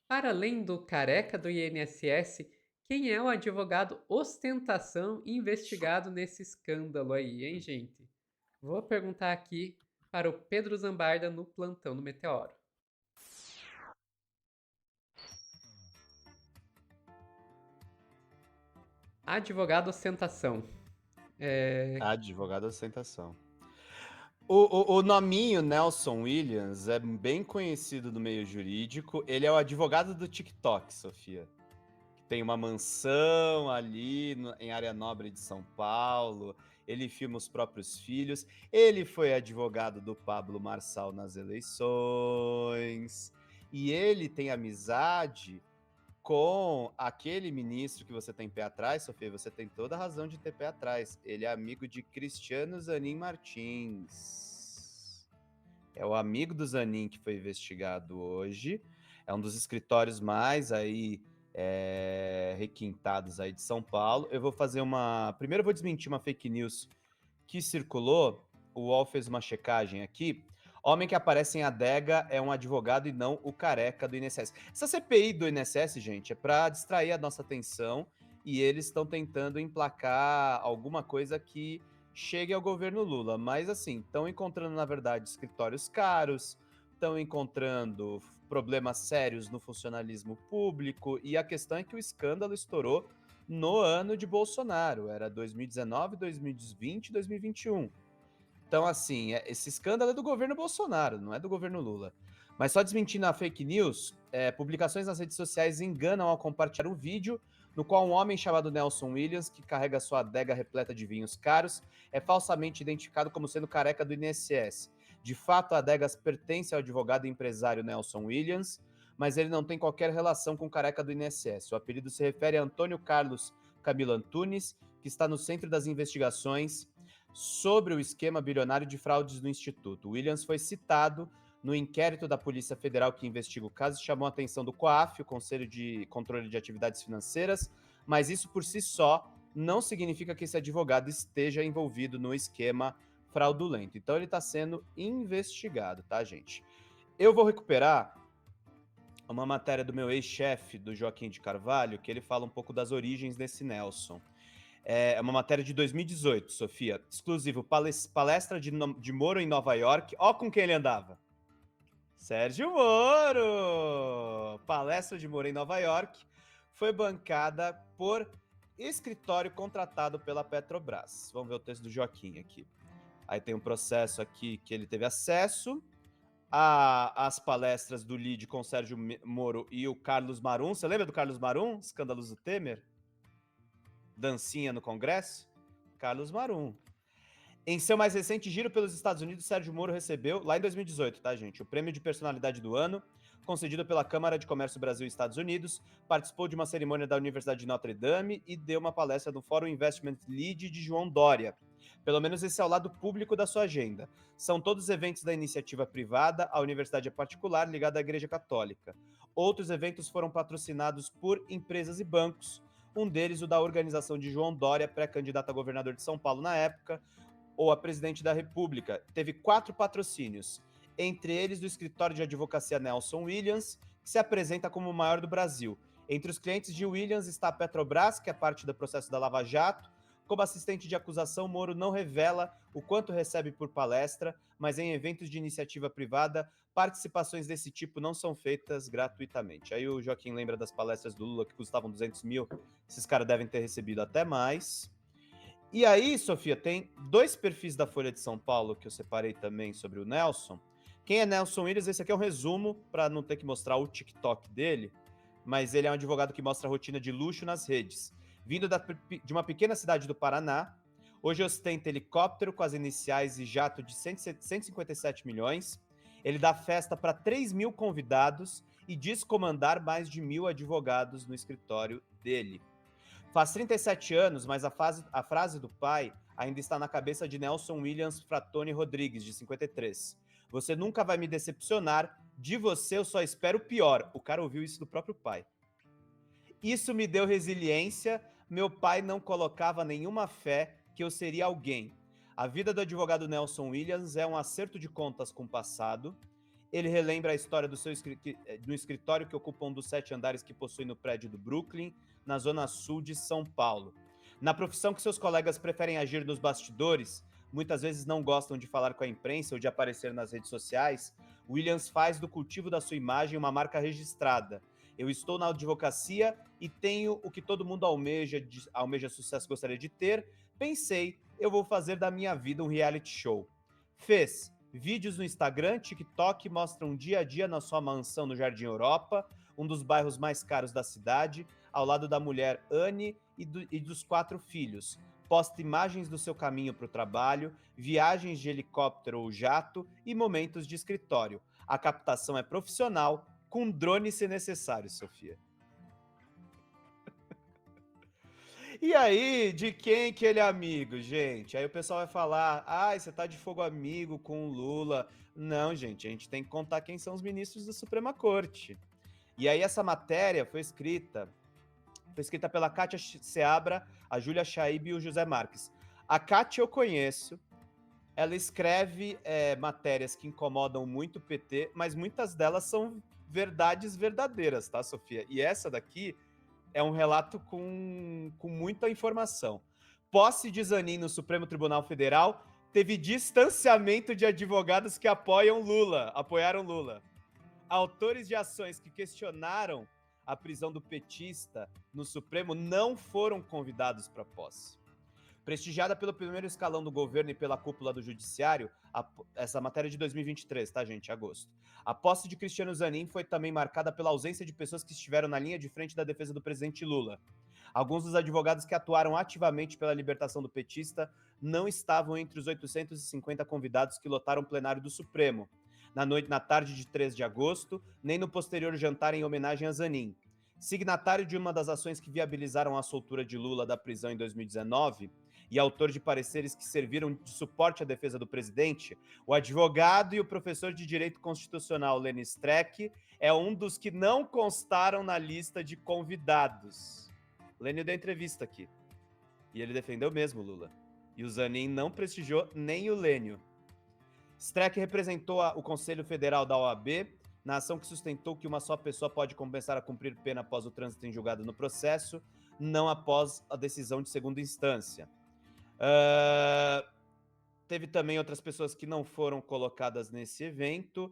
Para além do careca do INSS, quem é o advogado ostentação investigado nesse escândalo aí, hein, gente? Vou perguntar aqui para o Pedro Zambarda no plantão do Meteoro. Advogado ostentação. É... Advogado da ostentação. O nominho Nelson Williams é bem conhecido no meio jurídico. Ele é o advogado do TikTok, Sofia. Que tem uma mansão ali em área nobre de São Paulo. Ele filma os próprios filhos. Ele foi advogado do Pablo Marçal nas eleições. E ele tem amizade com aquele ministro que você tem pé atrás, Sofia. Você tem toda a razão de ter pé atrás. Ele é amigo de Cristiano Zanin Martins. É o amigo do Zanin que foi investigado hoje. É um dos escritórios mais aí requintados aí de São Paulo. Eu vou fazer uma... Primeiro eu vou desmentir uma fake news que circulou. O UOL fez uma checagem aqui. Homem que aparece em adega é um advogado e não o careca do INSS. Essa CPI do INSS, gente, é para distrair a nossa atenção e eles estão tentando emplacar alguma coisa que chegue ao governo Lula. Mas, assim, estão encontrando, na verdade, escritórios caros, estão encontrando problemas sérios no funcionalismo público e a questão é que o escândalo estourou no ano de Bolsonaro. Era 2019, 2020 e 2021. Então, assim, esse escândalo é do governo Bolsonaro, não é do governo Lula. Mas só desmentindo a fake news, publicações nas redes sociais enganam ao compartilhar um vídeo no qual um homem chamado Nelson Williams, que carrega sua adega repleta de vinhos caros, é falsamente identificado como sendo careca do INSS. De fato, a adega pertence ao advogado e empresário Nelson Williams, mas ele não tem qualquer relação com o careca do INSS. O apelido se refere a Antônio Carlos Camilo Antunes, que está no centro das investigações sobre o esquema bilionário de fraudes do Instituto. Williams foi citado no inquérito da Polícia Federal que investiga o caso e chamou a atenção do COAF, o Conselho de Controle de Atividades Financeiras, mas isso por si só não significa que esse advogado esteja envolvido no esquema fraudulento. Então ele está sendo investigado, tá, gente? Eu vou recuperar uma matéria do meu ex-chefe, do Joaquim de Carvalho, que ele fala um pouco das origens desse Nelson. É uma matéria de 2018, Sofia. Exclusivo, palestra de Moro em Nova York. Ó com quem ele andava. Sérgio Moro! Palestra de Moro em Nova York foi bancada por escritório contratado pela Petrobras. Vamos ver o texto do Joaquim aqui. Aí tem um processo aqui que ele teve acesso às palestras do LIDE com o Sérgio Moro e o Carlos Marum. Você lembra do Carlos Marum? Escândalos do Temer? Dancinha no Congresso? Carlos Marum. Em seu mais recente giro pelos Estados Unidos, Sérgio Moro recebeu, lá em 2018, tá, gente, o prêmio de personalidade do ano, concedido pela Câmara de Comércio Brasil e Estados Unidos, participou de uma cerimônia da Universidade de Notre Dame e deu uma palestra no Fórum Investment Lead de João Dória. Pelo menos esse é o lado público da sua agenda. São todos eventos da iniciativa privada, a universidade é particular, ligada à Igreja Católica. Outros eventos foram patrocinados por empresas e bancos, um deles o da organização de João Dória, pré-candidato a governador de São Paulo na época, ou a presidente da República. Teve 4 patrocínios, entre eles do escritório de advocacia Nelson Williams, que se apresenta como o maior do Brasil. Entre os clientes de Williams está a Petrobras, que é parte do processo da Lava Jato. Como assistente de acusação, Moro não revela o quanto recebe por palestra, mas em eventos de iniciativa privada, participações desse tipo não são feitas gratuitamente. Aí o Joaquim lembra das palestras do Lula que custavam 200 mil, esses caras devem ter recebido até mais. E aí, Sofia, tem 2 perfis da Folha de São Paulo que eu separei também sobre o Nelson. Quem é Nelson Williams? Esse aqui é um resumo para não ter que mostrar o TikTok dele, mas ele é um advogado que mostra a rotina de luxo nas redes. Vindo de uma pequena cidade do Paraná, hoje ostenta helicóptero com as iniciais e jato de 157 milhões. Ele dá festa para 3 mil convidados e diz comandar mais de 1.000 advogados no escritório dele. Faz 37 anos, mas a frase do pai ainda está na cabeça de Nelson Williams Fratoni Rodrigues, de 53. Você nunca vai me decepcionar, de você eu só espero o pior. O cara ouviu isso do próprio pai. Isso me deu resiliência, meu pai não colocava nenhuma fé que eu seria alguém. A vida do advogado Nelson Williams é um acerto de contas com o passado Ele relembra a história do escritório que ocupa um dos 7 andares que possui no prédio do Brooklyn, na zona sul de São Paulo. Na profissão que seus colegas preferem agir nos bastidores, muitas vezes não gostam de falar com a imprensa ou de aparecer nas redes sociais, Williams faz do cultivo da sua imagem uma marca registrada. Eu estou na advocacia e tenho o que todo mundo almeja sucesso, gostaria de ter. Pensei, eu vou fazer da minha vida um reality show. Fez vídeos no Instagram, TikTok, mostram dia a dia na sua mansão no Jardim Europa, um dos bairros mais caros da cidade, ao lado da mulher Anne e dos 4 filhos. Posta imagens do seu caminho para o trabalho, viagens de helicóptero ou jato e momentos de escritório. A captação é profissional, com drone se necessário, Sofia. E aí, de quem que ele é amigo, gente? Aí o pessoal vai falar, você tá de fogo amigo com o Lula. Não, gente, a gente tem que contar quem são os ministros da Suprema Corte. E aí essa matéria foi escrita pela Kátia Seabra, a Júlia Chaib e o José Marques. A Kátia eu conheço, ela escreve matérias que incomodam muito o PT, mas muitas delas são verdades verdadeiras, tá, Sofia? E essa daqui é um relato com muita informação. Posse de Zanin no Supremo Tribunal Federal teve distanciamento de advogados que apoaram Lula. Autores de ações que questionaram a prisão do petista no Supremo não foram convidados para a posse. Prestigiada pelo primeiro escalão do governo e pela cúpula do judiciário, essa matéria é de 2023, tá, gente? Agosto. A posse de Cristiano Zanin foi também marcada pela ausência de pessoas que estiveram na linha de frente da defesa do presidente Lula. Alguns dos advogados que atuaram ativamente pela libertação do petista não estavam entre os 850 convidados que lotaram o plenário do Supremo, na tarde de 3 de agosto, nem no posterior jantar em homenagem a Zanin. Signatário de uma das ações que viabilizaram a soltura de Lula da prisão em 2019 e autor de pareceres que serviram de suporte à defesa do presidente, o advogado e o professor de Direito Constitucional Lênio Streck é um dos que não constaram na lista de convidados. Lênio deu entrevista aqui. E ele defendeu mesmo Lula. E o Zanin não prestigiou nem o Lênio. Streck representou o Conselho Federal da OAB na ação que sustentou que uma só pessoa pode começar a cumprir pena após o trânsito em julgado no processo, não após a decisão de segunda instância. Teve também outras pessoas que não foram colocadas nesse evento.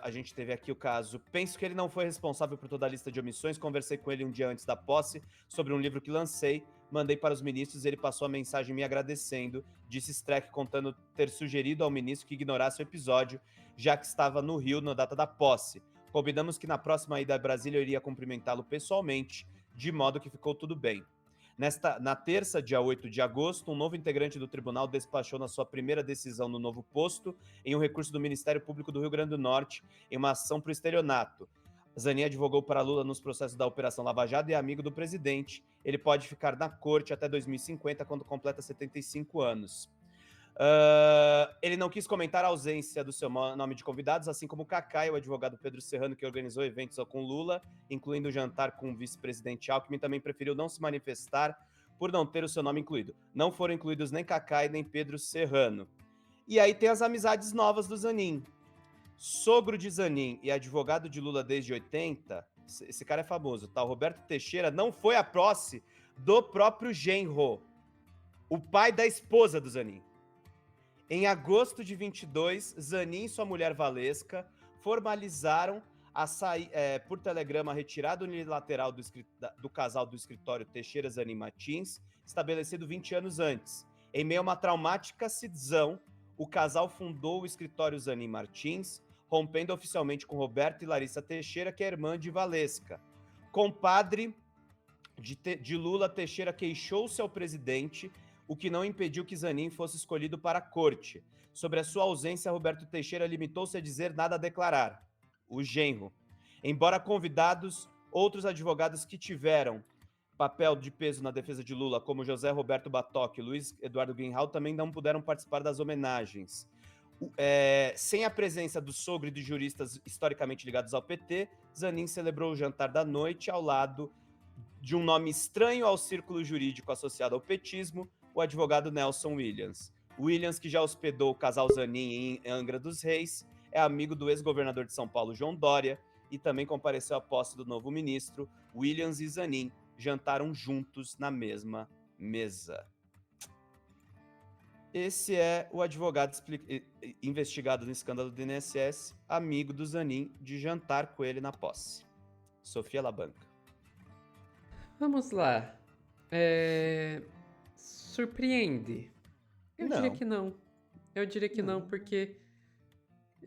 A gente teve aqui o caso. Penso que ele não foi responsável por toda a lista de omissões. Conversei com ele um dia antes da posse sobre um livro que lancei. Mandei para os ministros e ele passou a mensagem me agradecendo. Disse Streck contando ter sugerido ao ministro que ignorasse o episódio, já que estava no Rio na data da posse. Combinamos que na próxima ida a Brasília eu iria cumprimentá-lo pessoalmente, de modo que ficou tudo bem. Na terça, dia 8 de agosto, um novo integrante do tribunal despachou na sua primeira decisão no novo posto em um recurso do Ministério Público do Rio Grande do Norte em uma ação por estelionato. Zanin advogou para Lula nos processos da Operação Lava Jato e é amigo do presidente. Ele pode ficar na corte até 2050, quando completa 75 anos. Ele não quis comentar a ausência do seu nome de convidados, assim como o Cacá, o advogado Pedro Serrano, que organizou eventos com Lula, incluindo o jantar com o vice-presidente Alckmin, também preferiu não se manifestar por não ter o seu nome incluído. Não foram incluídos nem Cacá e nem Pedro Serrano. E aí tem as amizades novas do Zanin. Sogro de Zanin e advogado de Lula desde 80, esse cara é famoso, tá? O Roberto Teixeira não foi à posse do próprio genro, o pai da esposa do Zanin. Em agosto de 22, Zanin e sua mulher Valesca formalizaram por telegrama a retirada unilateral do casal do escritório Teixeira Zanin Martins, estabelecido 20 anos antes. Em meio a uma traumática cisão, o casal fundou o escritório Zanin Martins, rompendo oficialmente com Roberto e Larissa Teixeira, que é irmã de Valesca. Compadre de Lula, Teixeira queixou-se ao presidente, o que não impediu que Zanin fosse escolhido para a corte. Sobre a sua ausência, Roberto Teixeira limitou-se a dizer nada a declarar. O genro. Embora convidados, outros advogados que tiveram papel de peso na defesa de Lula, como José Roberto Batoc e Luiz Eduardo Greenhalgh, também não puderam participar das homenagens. Sem a presença do sogro e de juristas historicamente ligados ao PT, Zanin celebrou o jantar da noite ao lado de um nome estranho ao círculo jurídico associado ao petismo, o advogado Nelson Williams. Williams, que já hospedou o casal Zanin em Angra dos Reis, é amigo do ex-governador de São Paulo, João Dória, e também compareceu à posse do novo ministro, Williams e Zanin, jantaram juntos na mesma mesa. Esse é o advogado investigado no escândalo do INSS, amigo do Zanin, de jantar com ele na posse. Sofia Labanca. Vamos lá. Surpreende? Eu diria Não. que não. Eu diria que não, porque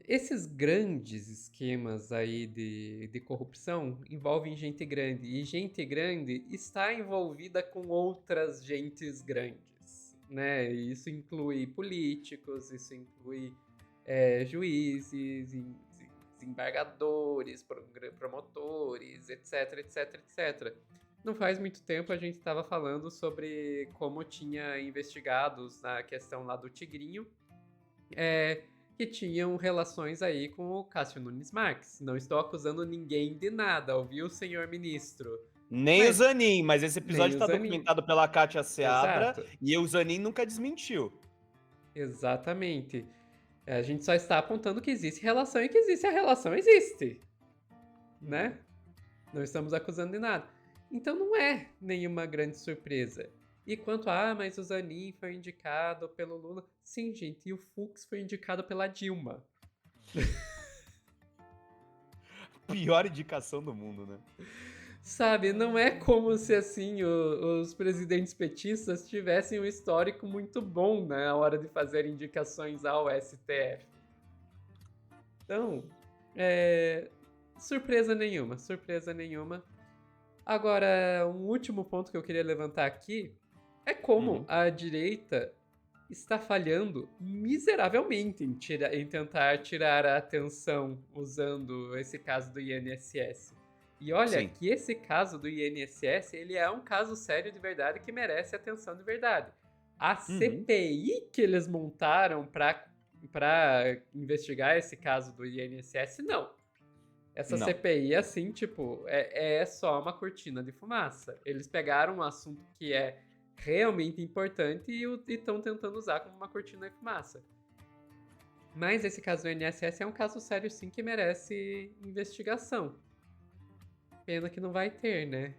esses grandes esquemas aí de corrupção envolvem gente grande. E gente grande está envolvida com outras gentes grandes, né? E isso inclui políticos, isso inclui juízes, desembargadores, promotores, etc, etc, etc. Não faz muito tempo a gente estava falando sobre como tinha investigados na questão lá do Tigrinho, que tinham relações aí com o Cássio Nunes Marques. Não estou acusando ninguém de nada, ouviu, senhor ministro? Nem o Zanin, mas esse episódio está documentado pela Kátia Seabra. Exato. E o Zanin nunca desmentiu. Exatamente. A gente só está apontando que existe relação e que existe a relação existe, né? Não estamos acusando de nada. Então não é nenhuma grande surpresa. E quanto mas o Zanin foi indicado pelo Lula. Sim, gente, e o Fux foi indicado pela Dilma. Pior indicação do mundo, né? Sabe, não é como se assim os presidentes petistas tivessem um histórico muito bom na hora de fazer indicações ao STF. Então, surpresa nenhuma, surpresa nenhuma. Agora, um último ponto que eu queria levantar aqui é como a direita está falhando miseravelmente em tentar tirar a atenção usando esse caso do INSS. E olha que esse caso do INSS, ele é um caso sério de verdade que merece atenção de verdade. A CPI que eles montaram para investigar esse caso do INSS, não. Essa CPI, assim, tipo, é só uma cortina de fumaça. Eles pegaram um assunto que é realmente importante e estão tentando usar como uma cortina de fumaça. Mas esse caso do INSS é um caso sério, sim, que merece investigação. Pena que não vai ter, né?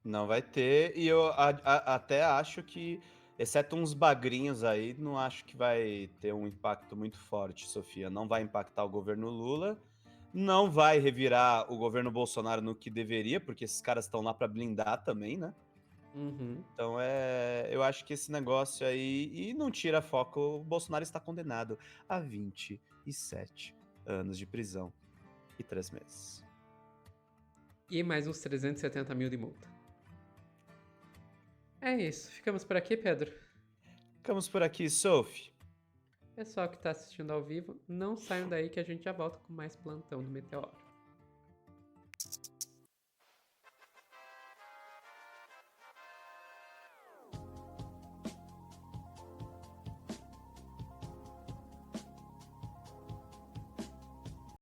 Não vai ter, e eu até acho que, exceto uns bagrinhos aí, não acho que vai ter um impacto muito forte, Sofia. Não vai impactar o governo Lula, não vai revirar o governo Bolsonaro no que deveria, porque esses caras estão lá para blindar também, né? Então eu acho que esse negócio aí, e não tira foco, o Bolsonaro está condenado a 27 anos de prisão e 3 meses. E mais uns 370 mil de multa. É isso. Ficamos por aqui, Pedro? Ficamos por aqui, Sophie. Pessoal que está assistindo ao vivo, não saiam daí que a gente já volta com mais plantão do Meteoro.